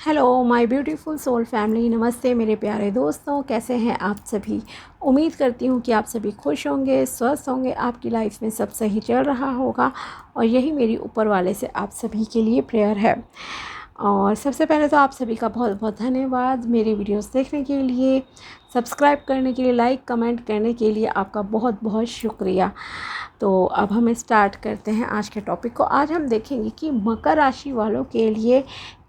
Hello my beautiful soul family, नमस्ते मेरे प्यारे दोस्तों, कैसे हैं आप सभी। उम्मीद करती हूँ कि आप सभी खुश होंगे, स्वस्थ होंगे, आपकी लाइफ में सब सही चल रहा होगा और यही मेरी ऊपर वाले से आप सभी के लिए प्रेयर है। और सबसे पहले तो आप सभी का बहुत बहुत धन्यवाद मेरी वीडियोस देखने के लिए, सब्सक्राइब करने के लिए, लाइक कमेंट करने के लिए आपका बहुत बहुत शुक्रिया। तो अब हम स्टार्ट करते हैं आज के टॉपिक को। आज हम देखेंगे कि मकर राशि वालों के लिए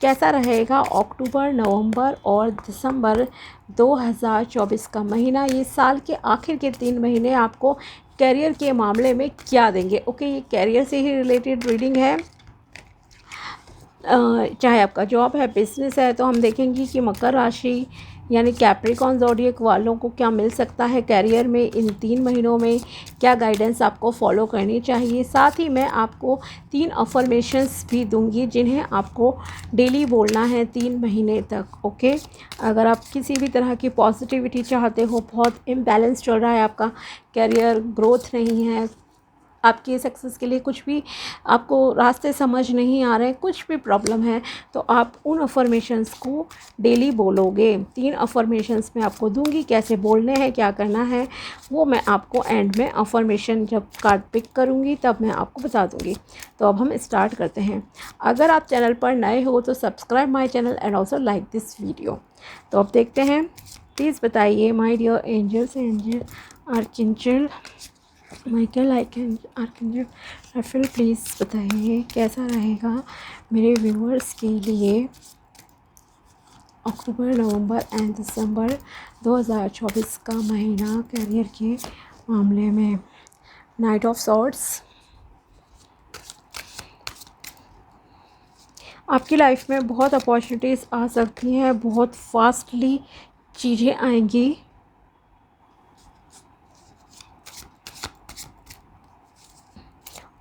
कैसा रहेगा अक्टूबर, नवंबर और दिसंबर 2024 का महीना। ये साल के आखिर के 3 महीने आपको करियर के मामले में क्या देंगे। ओके, ये करियर से ही रिलेटेड रीडिंग है। चाहे आपका जॉब है, बिजनेस है, तो हम देखेंगे कि मकर राशि यानी कैप्रिकॉन ज़ोडिएक वालों को क्या मिल सकता है करियर में इन 3 महीनों में, क्या गाइडेंस आपको फॉलो करनी चाहिए। साथ ही मैं आपको 3 अफर्मेशंस भी दूंगी जिन्हें आपको डेली बोलना है 3 महीने तक। ओके, अगर आप किसी भी तरह की पॉजिटिविटी चाहते हो, बहुत इम्बैलेंस चल रहा है आपका करियर, ग्रोथ नहीं है, आपके सक्सेस के लिए कुछ भी आपको रास्ते समझ नहीं आ रहे, कुछ भी प्रॉब्लम है, तो आप उन अफर्मेशंस को डेली बोलोगे। 3 अफर्मेशंस मैं आपको दूंगी, कैसे बोलने हैं, क्या करना है, वो मैं आपको एंड में अफर्मेशन जब कार्ड पिक करूंगी तब मैं आपको बता दूंगी। तो अब हम स्टार्ट करते हैं। अगर आप चैनल पर नए हो तो subscribe my channel and also like this video. तो अब देखते हैं, प्लीज़ बताइए my dear angels, angel archangel Michael archangel Raphael, please बताइए कैसा रहेगा मेरे व्यूअर्स के लिए अक्टूबर, नवंबर एंड दिसंबर 2024 का महीना करियर के मामले में। नाइट ऑफ सॉर्ड्स, आपकी लाइफ में बहुत अपॉर्चुनिटीज़ आ सकती हैं, बहुत फास्टली चीज़ें आएंगी।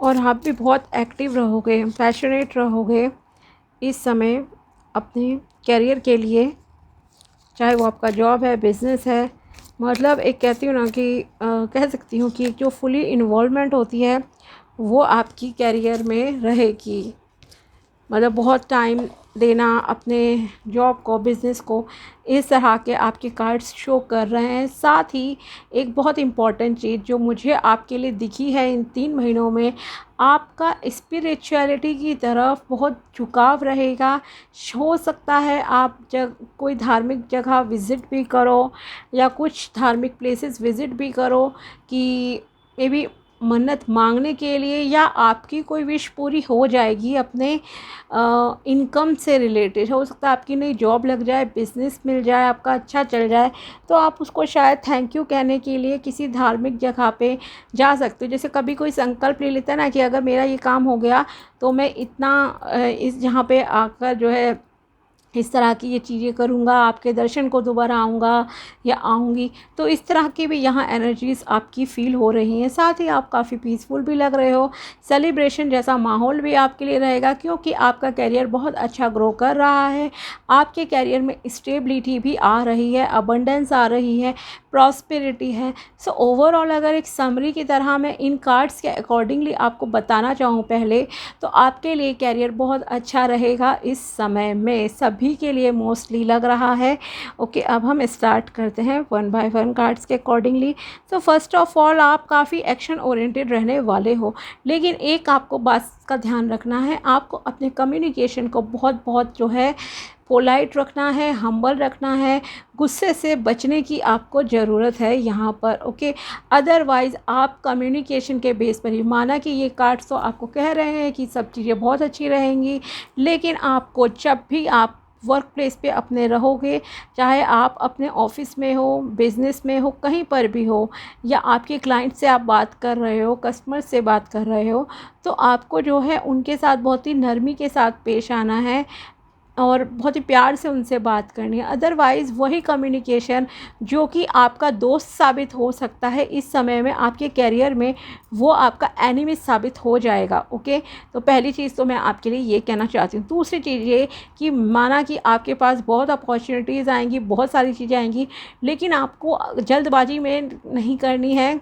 और आप भी बहुत एक्टिव रहोगे, पैशनेट रहोगे इस समय अपने करियर के लिए, चाहे वो आपका जॉब है, बिज़नेस है। मतलब एक कहती हूँ ना कि कह सकती हूँ कि जो फुली इन्वॉल्वमेंट होती है वो आपकी करियर में रहेगी। मतलब बहुत टाइम देना अपने जॉब को, बिज़नेस को, इस तरह के आपके कार्ड्स शो कर रहे हैं। साथ ही एक बहुत इम्पॉर्टेंट चीज़ जो मुझे आपके लिए दिखी है इन 3 महीनों में, आपका स्पिरिचुअलिटी की तरफ बहुत झुकाव रहेगा। हो सकता है आप जब कोई धार्मिक जगह विज़िट भी करो या कुछ धार्मिक प्लेसेस विज़िट भी करो कि मे बी मन्नत मांगने के लिए, या आपकी कोई विश पूरी हो जाएगी अपने इनकम से रिलेटेड। हो सकता है आपकी नई जॉब लग जाए, बिज़नेस मिल जाए, आपका अच्छा चल जाए, तो आप उसको शायद थैंक यू कहने के लिए किसी धार्मिक जगह पे जा सकते हो। जैसे कभी कोई संकल्प ले लेता है ना कि अगर मेरा ये काम हो गया तो मैं इतना इस जहाँ पे आकर जो है इस तरह की ये चीज़ें करूँगा, आपके दर्शन को दोबारा आऊँगा या आऊँगी। तो इस तरह की भी यहाँ एनर्जीज़ आपकी फ़ील हो रही हैं। साथ ही आप काफ़ी पीसफुल भी लग रहे हो, सेलिब्रेशन जैसा माहौल भी आपके लिए रहेगा क्योंकि आपका करियर बहुत अच्छा ग्रो कर रहा है। आपके करियर में स्टेबिलिटी भी आ रही है, अबंडेंस आ रही है, प्रॉस्पेरिटी है। सो ओवरऑल अगर एक समरी की तरह मैं इन कार्ड्स के अकॉर्डिंगली आपको बताना चाहूँ पहले, तो आपके लिए करियर बहुत अच्छा रहेगा इस समय में, सभी के लिए मोस्टली लग रहा है। ओके, अब हम स्टार्ट करते हैं 1 बाय 1 कार्ड्स के अकॉर्डिंगली। तो फर्स्ट ऑफ ऑल आप काफ़ी एक्शन ओरिएंटेड रहने वाले हो, लेकिन एक आपको बात का ध्यान रखना है, आपको अपने कम्युनिकेशन को बहुत बहुत जो है पोलाइट रखना है, हम्बल रखना है, गुस्से से बचने की आपको ज़रूरत है यहाँ पर। ओके, अदरवाइज़ आप कम्युनिकेशन के बेस पर ही, माना कि ये कार्ड्स तो आपको कह रहे हैं कि सब चीज़ें बहुत अच्छी रहेंगी, लेकिन आपको जब भी आप वर्क प्लेस पे अपने रहोगे, चाहे आप अपने ऑफिस में हो, बिज़नेस में हो, कहीं पर भी हो, या आपके क्लाइंट से आप बात कर रहे हो, कस्टमर से बात कर रहे हो, तो आपको जो है उनके साथ बहुत ही नरमी के साथ पेश आना है और बहुत ही प्यार से उनसे बात करनी है। अदरवाइज़ वही कम्युनिकेशन जो कि आपका दोस्त साबित हो सकता है इस समय में आपके करियर में, वो आपका एनिमी साबित हो जाएगा। ओके, तो पहली चीज़ तो मैं आपके लिए ये कहना चाहती हूँ। दूसरी चीज़ ये कि माना कि आपके पास बहुत अपॉर्चुनिटीज़ आएंगी, बहुत सारी चीज़ें आएंगी, लेकिन आपको जल्दबाजी में नहीं करनी है।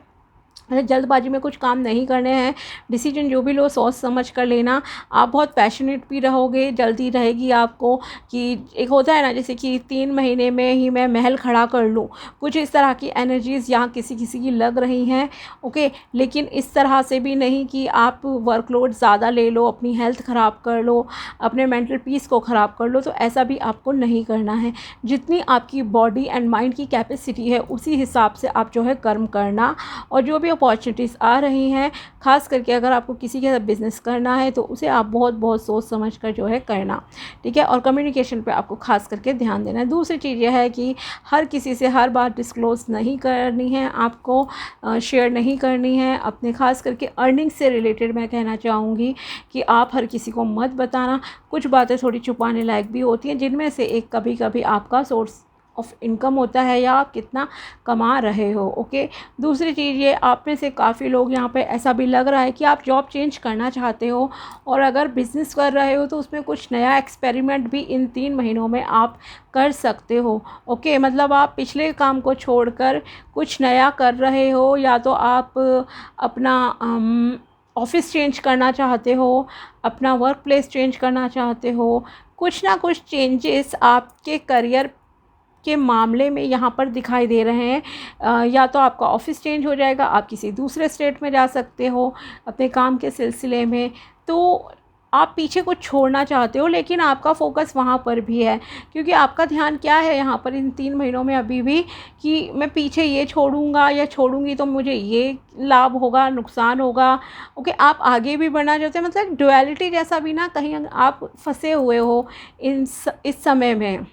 जल्दबाजी में कुछ काम नहीं करने हैं। डिसीजन जो भी लो सोच समझ कर लेना। आप बहुत पैशनेट भी रहोगे, जल्दी रहेगी आपको कि एक होता है ना जैसे कि 3 महीने में ही मैं महल खड़ा कर लूँ, कुछ इस तरह की एनर्जीज़ यहाँ किसी किसी की लग रही हैं। ओके, लेकिन इस तरह से भी नहीं कि आप वर्कलोड ज़्यादा ले लो, अपनी हेल्थ ख़राब कर लो, अपने मेंटल पीस को ख़राब कर लो, तो ऐसा भी आपको नहीं करना है। जितनी आपकी बॉडी एंड माइंड की कैपेसिटी है उसी हिसाब से आप जो है कर्म करना। और जो भी अपॉर्चुनिटीज़ आ रही हैं, ख़ास करके अगर आपको किसी के साथ बिज़नेस करना है तो उसे आप बहुत बहुत सोच समझ कर जो है करना, ठीक है। और कम्युनिकेशन पे आपको ख़ास करके ध्यान देना है। दूसरी चीज़ यह है कि हर किसी से हर बात डिस्क्लोज़ नहीं करनी है, आपको शेयर नहीं करनी है। अपने ख़ास करके अर्निंग से रिलेटेड मैं कहना चाहूँगी कि आप हर किसी को मत बताना। कुछ बातें थोड़ी छुपाने लायक भी होती हैं, जिनमें से एक कभी कभी आपका सोर्स ऑफ इनकम होता है या आप कितना कमा रहे हो। ओके, दूसरी चीज़ ये, आप में से काफ़ी लोग यहाँ पे ऐसा भी लग रहा है कि आप जॉब चेंज करना चाहते हो, और अगर बिज़नेस कर रहे हो तो उसमें कुछ नया एक्सपेरिमेंट भी इन 3 महीनों में आप कर सकते हो। ओके, मतलब आप पिछले काम को छोड़कर कुछ नया कर रहे हो, या तो आप अपना ऑफ़िस चेंज करना चाहते हो, अपना वर्क प्लेस चेंज करना चाहते हो। कुछ ना कुछ चेंजेस आपके करियर के मामले में यहाँ पर दिखाई दे रहे हैं। या तो आपका ऑफ़िस चेंज हो जाएगा, आप किसी दूसरे स्टेट में जा सकते हो अपने काम के सिलसिले में। तो आप पीछे कुछ छोड़ना चाहते हो, लेकिन आपका फ़ोकस वहाँ पर भी है, क्योंकि आपका ध्यान क्या है यहाँ पर इन 3 महीनों में अभी भी, कि मैं पीछे ये छोड़ूंगा या छोड़ूंगी तो मुझे ये लाभ होगा, नुकसान होगा। ओके, आप आगे भी बढ़ना चाहते हैं, मतलब डुअलिटी जैसा भी ना कहीं आप फंसे हुए हो इस समय में।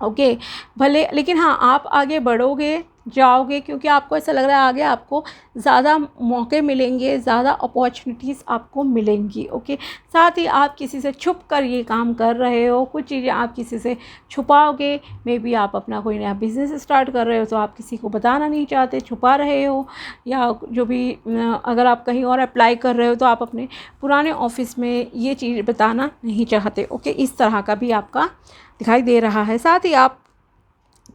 ओके, भले, लेकिन हाँ आप आगे बढ़ोगे, जाओगे, क्योंकि आपको ऐसा लग रहा है आगे आपको ज़्यादा मौके मिलेंगे, ज़्यादा अपॉर्चुनिटीज़ आपको मिलेंगी। ओके, साथ ही आप किसी से छुप कर ये काम कर रहे हो, कुछ चीज़ें आप किसी से छुपाओगे। मे बी आप अपना कोई नया बिज़नेस स्टार्ट कर रहे हो तो आप किसी को बताना नहीं चाहते, छुपा रहे हो, या जो भी अगर आप कहीं और अप्लाई कर रहे हो तो आप अपने पुराने ऑफिस में ये चीज़ बताना नहीं चाहते। ओके, इस तरह का भी आपका दिखाई दे रहा है। साथ ही आप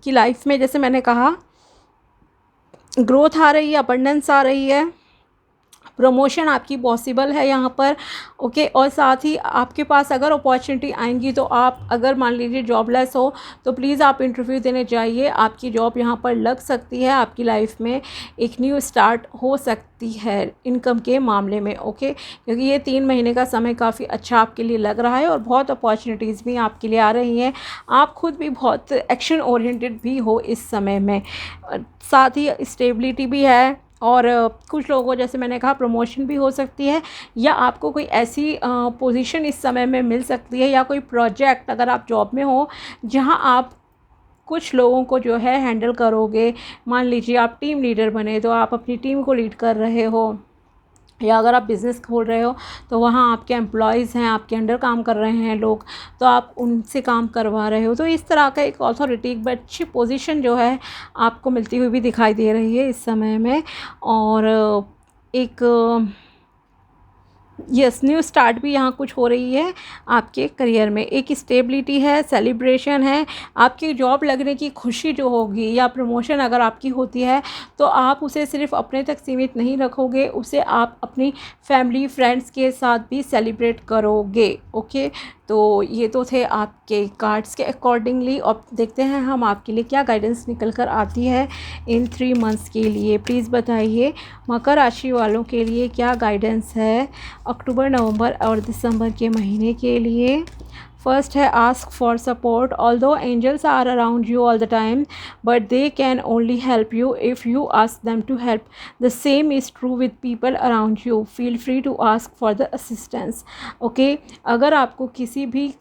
की लाइफ में, जैसे मैंने कहा, ग्रोथ आ रही है, अबंडेंस आ रही है, प्रमोशन आपकी पॉसिबल है यहाँ पर। ओके, और साथ ही आपके पास अगर अपॉर्चुनिटी आएंगी तो आप, अगर मान लीजिए जॉबलेस हो तो प्लीज़ आप इंटरव्यू देने जाइए, आपकी जॉब यहाँ पर लग सकती है, आपकी लाइफ में एक न्यू स्टार्ट हो सकती है इनकम के मामले में। ओके, क्योंकि ये 3 महीने का समय काफ़ी अच्छा आपके लिए लग रहा है और बहुत अपॉर्चुनिटीज़ भी आपके लिए आ रही हैं। आप खुद भी बहुत एक्शन ओरिएंटेड भी हो इस समय में, साथ ही स्टेबिलिटी भी है। और कुछ लोगों को, जैसे मैंने कहा, प्रमोशन भी हो सकती है, या आपको कोई ऐसी पोजीशन इस समय में मिल सकती है, या कोई प्रोजेक्ट अगर आप जॉब में हो जहां आप कुछ लोगों को जो है हैंडल करोगे। मान लीजिए आप टीम लीडर बने तो आप अपनी टीम को लीड कर रहे हो, या अगर आप बिज़नेस खोल रहे हो तो वहाँ आपके एम्प्लॉयज़ हैं, आपके अंडर काम कर रहे हैं लोग, तो आप उनसे काम करवा रहे हो। तो इस तरह का एक अथॉरिटी, एक अच्छी पोजीशन जो है आपको मिलती हुई भी दिखाई दे रही है इस समय में। और एक यस, न्यू स्टार्ट भी यहाँ कुछ हो रही है आपके करियर में। एक स्टेबिलिटी है, सेलिब्रेशन है, आपकी जॉब लगने की खुशी जो होगी, या प्रमोशन अगर आपकी होती है तो आप उसे सिर्फ अपने तक सीमित नहीं रखोगे, उसे आप अपनी फैमिली फ्रेंड्स के साथ भी सेलिब्रेट करोगे। ओके, तो ये तो थे आपके कार्ड्स के अकॉर्डिंगली। और देखते हैं हम आपके लिए क्या गाइडेंस निकल कर आती है इन 3 मंथ्स के लिए। प्लीज़ बताइए मकर राशि वालों के लिए क्या गाइडेंस है अक्टूबर, नवंबर और दिसंबर के महीने के लिए। फर्स्ट है, ask for support. Although angels are around you all the time, but they can only help you if you ask them to help. The same is true with people around you, feel free to ask for the assistance. Okay, अगर आपको किसी भी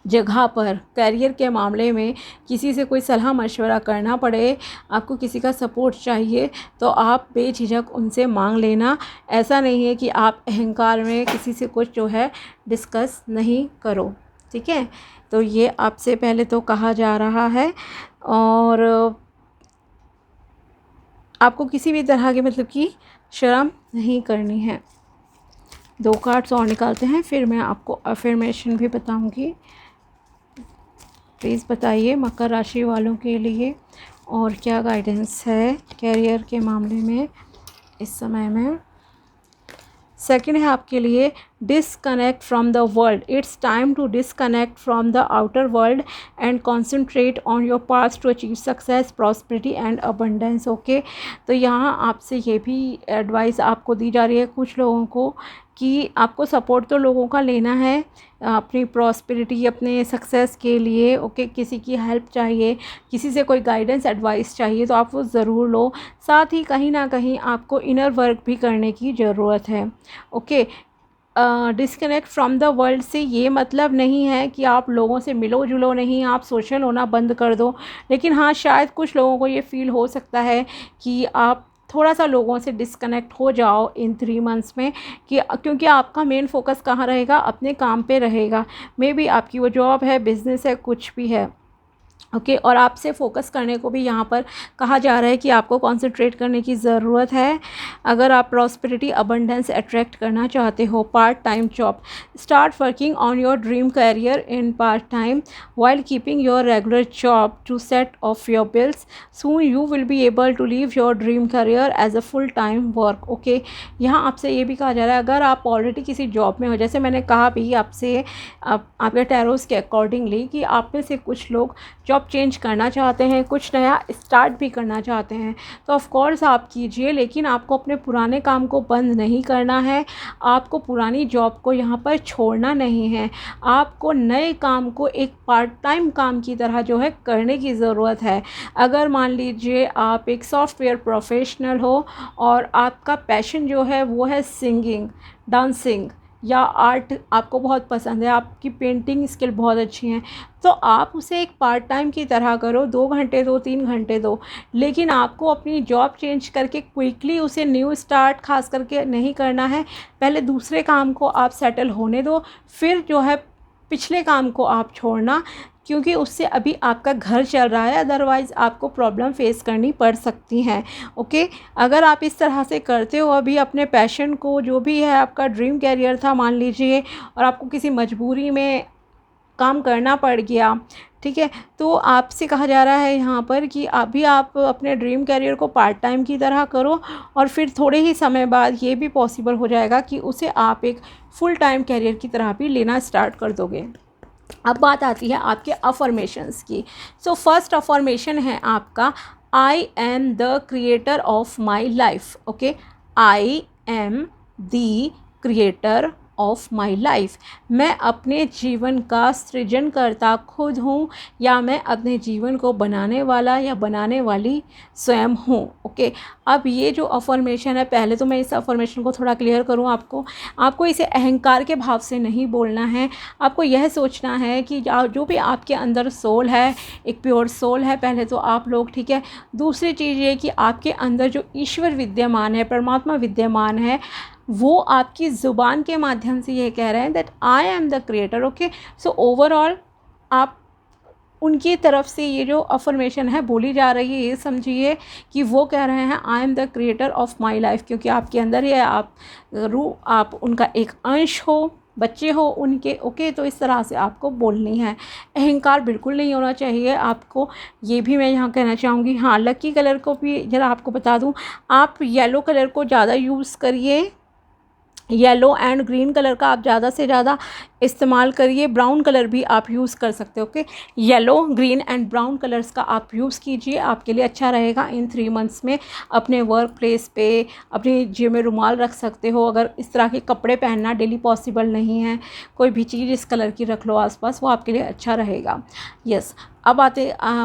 जगह पर career के मामले में किसी से कोई सलाह मशवरा करना पड़े, आपको किसी का सपोर्ट चाहिए, तो आप बेझिझक उनसे मांग लेना। ऐसा नहीं है कि आप अहंकार में किसी से कुछ जो है डिस्कस नहीं करो, ठीक है। तो ये आपसे पहले तो कहा जा रहा है, और आपको किसी भी तरह की मतलब कि शर्म नहीं करनी है। 2 कार्ड्स और निकालते हैं, फिर मैं आपको अफर्मेशन भी बताऊंगी। प्लीज़ बताइए मकर राशि वालों के लिए। और क्या गाइडेंस है कैरियर के मामले में इस समय में। सेकंड है आपके लिए disconnect from the world. It's time to disconnect from the outer world and concentrate on your path to achieve success, prosperity and abundance. Okay, तो यहाँ आपसे ये भी एडवाइस आपको दी जा रही है कुछ लोगों को कि आपको सपोर्ट तो लोगों का लेना है अपनी प्रॉस्पेरिटी, अपने सक्सेस के लिए। ओके, किसी की हेल्प चाहिए, किसी से कोई गाइडेंस एडवाइस चाहिए तो आप वो ज़रूर लो। साथ ही कहीं ना कहीं आपको इनर वर्क भी करने की ज़रूरत है। Okay, disconnect from the world से ये मतलब नहीं है कि आप लोगों से मिलो जुलो नहीं, आप सोशल होना बंद कर दो। लेकिन हाँ, शायद कुछ लोगों को ये फील हो सकता है कि आप थोड़ा सा लोगों से डिस्कनेक्ट हो जाओ इन 3 मंथ्स में, कि क्योंकि आपका मेन फोकस कहाँ रहेगा, अपने काम पे रहेगा। मे बी आपकी वो जॉब है, बिज़नेस है, कुछ भी है। ओके, और आपसे फोकस करने को भी यहाँ पर कहा जा रहा है कि आपको कंसंट्रेट करने की ज़रूरत है। अगर आप प्रॉस्पेरिटी अबंडेंस अट्रैक्ट करना चाहते हो, part time job, start working on your dream career in part time while keeping your regular job to set off your bills. Soon you will be able to leave your dream career as a full time work. Okay, यहाँ आपसे ये भी कहा जा रहा है अगर आप ऑलरेडी किसी जॉब में हो, जैसे मैंने कहा भी आपसे आपके टैरोस के अकॉर्डिंगली कि आप में से कुछ लोग जॉब चेंज करना चाहते हैं, कुछ नया स्टार्ट भी करना चाहते हैं, तो ऑफ कोर्स आप कीजिए। लेकिन आपको अपने पुराने काम को बंद नहीं करना है, आपको पुरानी जॉब को यहाँ पर छोड़ना नहीं है। आपको नए काम को एक पार्ट टाइम काम की तरह जो है करने की ज़रूरत है। अगर मान लीजिए आप एक सॉफ्टवेयर प्रोफेशनल हो और आपका पैशन जो है वो है सिंगिंग, डांसिंग या आर्ट आपको बहुत पसंद है, आपकी पेंटिंग स्किल बहुत अच्छी हैं, तो आप उसे एक पार्ट टाइम की तरह करो, 2 घंटे दो, 3 घंटे दो। लेकिन आपको अपनी जॉब चेंज करके क्विकली उसे न्यू स्टार्ट खास करके नहीं करना है। पहले दूसरे काम को आप सेटल होने दो, फिर जो है पिछले काम को आप छोड़ना, क्योंकि उससे अभी आपका घर चल रहा है, अदरवाइज़ आपको प्रॉब्लम फेस करनी पड़ सकती हैं। ओके, अगर आप इस तरह से करते हो अभी अपने पैशन को, जो भी है आपका ड्रीम कैरियर था मान लीजिए, और आपको किसी मजबूरी में काम करना पड़ गया, ठीक है, तो आपसे कहा जा रहा है यहाँ पर कि अभी आप अपने ड्रीम कैरियर को पार्ट टाइम की तरह करो, और फिर थोड़े ही समय बाद ये भी पॉसिबल हो जाएगा कि उसे आप एक फुल टाइम कैरियर की तरह भी लेना स्टार्ट कर दोगे। अब बात आती है आपके अफर्मेशंस की। सो फर्स्ट अफर्मेशन है आपका, I am the creator of my life. Okay, I am the creator of my life. मैं अपने जीवन का सृजनकर्ता खुद हूँ, या मैं अपने जीवन को बनाने वाला या बनाने वाली स्वयं हूँ। ओके, अब ये जो अफर्मेशन है, पहले तो मैं इस अफर्मेशन को थोड़ा क्लियर करूँ आपको इसे अहंकार के भाव से नहीं बोलना है। आपको यह सोचना है कि जो भी आपके अंदर सोल है, एक प्योर सोल है पहले तो आप लोग, ठीक है। दूसरी चीज़ ये कि आपके अंदर जो ईश्वर विद्यमान है, परमात्मा विद्यमान है, वो आपकी ज़ुबान के माध्यम से ये कह रहे हैं that I am the creator. Okay, so overall आप उनकी तरफ से ये जो अफर्मेशन है बोली जा रही है, ये समझिए कि वो कह रहे हैं I am the creator of my life, क्योंकि आपके अंदर ये आप उनका एक अंश हो, बच्चे हो उनके। ओके, तो इस तरह से आपको बोलनी है। अहंकार बिल्कुल नहीं होना चाहिए आपको, ये भी मैं यहाँ कहना चाहूँगी। हाँ, लकी कलर को भी ज़रा आपको बता दूँ, आप येलो कलर को ज़्यादा यूज़ करिए, येलो एंड ग्रीन कलर का आप ज़्यादा से ज़्यादा इस्तेमाल करिए। ब्राउन कलर भी आप यूज़ कर सकते हो। Okay, yellow, green and brown colours का आप यूज़ कीजिए, आपके लिए अच्छा रहेगा इन 3 मंथ्स में। अपने वर्क प्लेस पे अपनी जेब में रुमाल रख सकते हो। अगर इस तरह के कपड़े पहनना डेली पॉसिबल नहीं है, कोई भी चीज़ इस कलर की रख लो आसपास, वो आपके लिए अच्छा रहेगा। यस, अब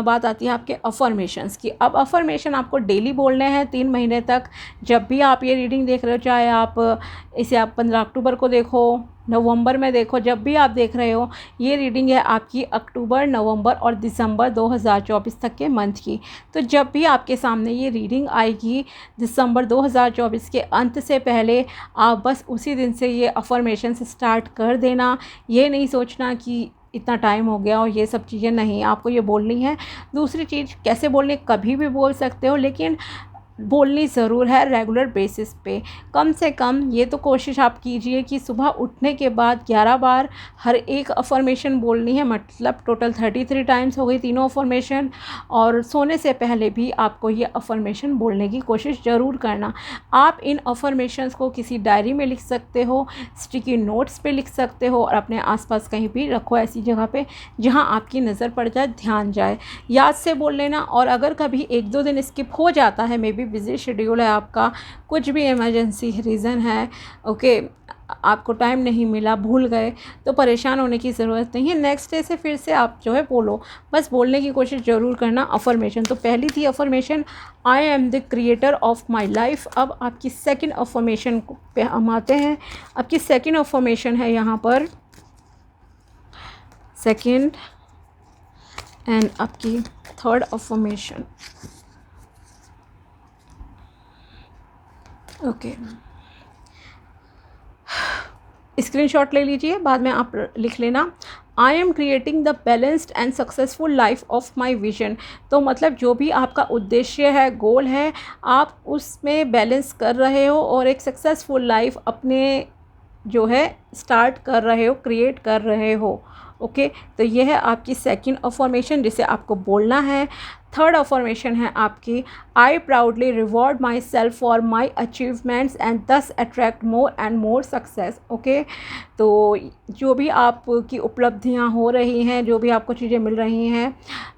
बात आती है आपके अफर्मेशंस की। अब अफर्मेशन आपको डेली बोलने हैं 3 महीने तक। जब भी आप ये रीडिंग देख रहे हो, चाहे आप इसे 15 अक्टूबर को देखो, नवंबर में देखो, जब भी आप देख रहे हो, ये रीडिंग है आपकी अक्टूबर, नवंबर और दिसंबर 2024 तक के मंथ की। तो जब भी आपके सामने ये रीडिंग आएगी दिसंबर 2024 के अंत से पहले, आप बस उसी दिन से ये अफर्मेशन स्टार्ट कर देना। ये नहीं सोचना कि इतना टाइम हो गया और ये सब चीज़ें नहीं, आपको ये बोलनी है। दूसरी चीज़, कैसे बोलनी, कभी भी बोल सकते हो, लेकिन बोलनी ज़रूर है रेगुलर बेसिस पे। कम से कम ये तो कोशिश आप कीजिए कि सुबह उठने के बाद 11 बार हर एक अफर्मेशन बोलनी है, मतलब टोटल 33 टाइम्स हो गई तीनों अफर्मेशन। और सोने से पहले भी आपको ये अफर्मेशन बोलने की कोशिश ज़रूर करना। आप इन अफर्मेशंस को किसी डायरी में लिख सकते हो, स्टिकी नोट्स पे लिख सकते हो, और अपने आसपास कहीं भी रखो ऐसी जगह पे जहाँ आपकी नज़र पड़ जाए, ध्यान जाए, याद से बोल लेना। और अगर कभी 1-2 दिन स्किप हो जाता है, मे बी बिज़ी शेड्यूल है आपका, कुछ भी इमरजेंसी रीज़न है, ओके, आपको टाइम नहीं मिला, भूल गए, तो परेशान होने की ज़रूरत नहीं है। नेक्स्ट डे से फिर से आप जो है बोलो, बस बोलने की कोशिश ज़रूर करना अफर्मेशन। तो पहली थी affirmation, I am the creator of my life. अब आपकी सेकेंड अफर्मेशन पे हम आते हैं। आपकी सेकेंड अफर्मेशन है यहाँ पर, सेकेंड, एंड आपकी थर्ड अफर्मेशन, ओके, स्क्रीनशॉट ले लीजिए, बाद में आप लिख लेना। I am creating the balanced and successful life of my vision. तो मतलब जो भी आपका उद्देश्य है, गोल है, आप उसमें बैलेंस कर रहे हो और एक सक्सेसफुल लाइफ अपने जो है स्टार्ट कर रहे हो, क्रिएट कर रहे हो। ओके, तो ये है आपकी सेकंड अफर्मेशन जिसे आपको बोलना है। थर्ड अफर्मेशन है आपकी, I proudly reward myself for my achievements and thus attract more and more success. Okay, तो जो भी आपकी उपलब्धियां हो रही हैं, जो भी आपको चीज़ें मिल रही हैं,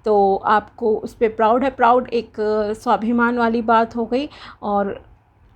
तो आपको उस पर प्राउड है। प्राउड एक स्वाभिमान वाली बात हो गई, और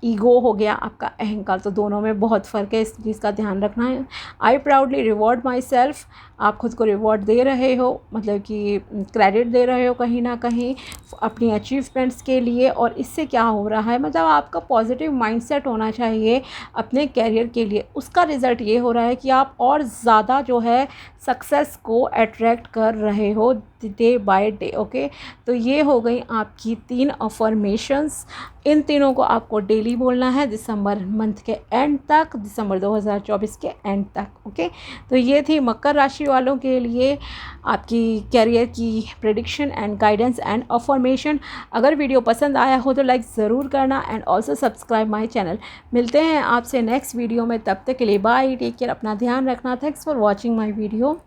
ईगो हो गया आपका अहंकार, तो दोनों में बहुत फ़र्क है, इस चीज़ का ध्यान रखना है। आई प्राउडली रिवॉर्ड माई सेल्फ, आप खुद को रिवॉर्ड दे रहे हो, मतलब कि क्रेडिट दे रहे हो कहीं ना कहीं अपनी अचीवमेंट्स के लिए। और इससे क्या हो रहा है, मतलब आपका पॉजिटिव माइंडसेट होना चाहिए अपने कैरियर के लिए। उसका रिज़ल्ट ये हो रहा है कि आप और ज़्यादा जो है सक्सेस को अट्रैक्ट कर रहे हो डे बाय डे। ओके, तो ये हो गई आपकी 3 अफर्मेशंस। इन तीनों को आपको डेली बोलना है दिसंबर मंथ के एंड तक, दिसंबर 2024 के एंड तक। ओके, तो ये थी मकर राशि वालों के लिए आपकी कैरियर की prediction and guidance and affirmation. अगर वीडियो पसंद आया हो तो लाइक ज़रूर करना, and also subscribe my channel. मिलते हैं आपसे नेक्स्ट वीडियो में, तब तक के लिए बाय, टेक केयर, अपना ध्यान रखना। Thanks for watching my video.